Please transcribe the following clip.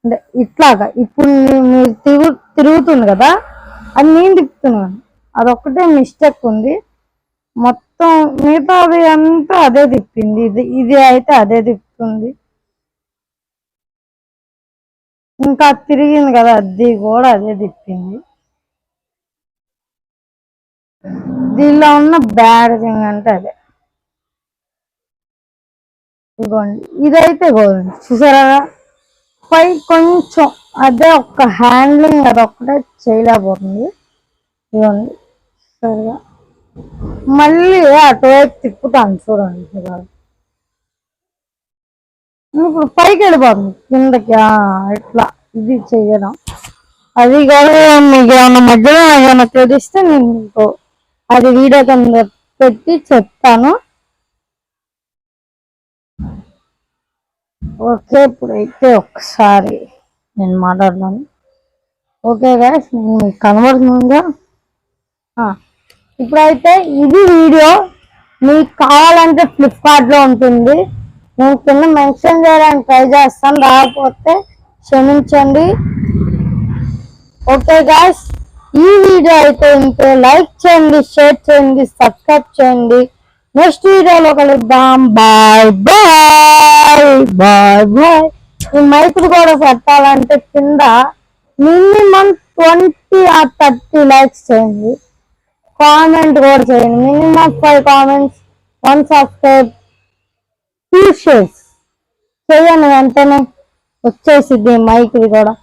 అంటే ఇట్లాగా ఇప్పుడు మీరు తిరుగుతుంది కదా, అది నేను తిప్పుతున్నాను. అదొక్కటే మిస్టేక్ ఉంది. మొత్తం మిగతాది అంతా అదే తిప్పింది. ఇది అయితే అదే తిప్పుతుంది. ఇంకా తిరిగింది కదా, అది కూడా అదే తిప్పింది. దీనిలో ఉన్న బ్యాడ్ థింగ్ అంటే అదే. ఇదిగోండి, ఇదైతే గోల్డ్ చూసారా, పై కొంచెం అదే ఒక్క హ్యాండ్లింగ్ అదొక్కటే చేయలేకపోతుంది. ఇదిగోండి సరిగా మళ్ళీ అటువైపు తిప్పుతాను చూడండి. ఇప్పుడు పైకి వెళ్ళిపోతుంది కిందకి, ఇట్లా ఇది చెయ్యడం. అది కూడా మీకు ఏమన్నా మధ్యలో ఏమైనా తెలిస్తే నేను మీకు అది వీడియో కింద పెట్టి చెప్తాను. ఓకే, ఇప్పుడైతే ఒకసారి నేను మాట్లాడతాను. ఓకే గైస్, నేను మీకు కనబడుతుందా? ఇప్పుడైతే ఇది వీడియో మీకు కావాలంటే ఫ్లిప్కార్ట్లో ఉంటుంది. నేను కింద మెన్షన్ చేయడానికి ట్రై చేస్తాను, రాకపోతే క్షమించండి. ఓకే గైస్, ఈ వీడియో అయితే ఇంతే. లైక్ చేయండి, షేర్ చేయండి, సబ్స్క్రైబ్ చేయండి. నెక్స్ట్ వీడియోలో కలుద్దాం. Bye bye bye bye. ఈ మైకులు కూడా పెట్టాలంటే కింద మినిమం 20 or 30 లైక్స్ చేయండి. కామెంట్ కూడా చేయండి. మినిమం 5 కామెంట్స్, 1 సబ్స్క్రైబ్, 2 షేర్స్ చేయండి. వెంటనే వచ్చేసిద్ది మైక్ది కూడా.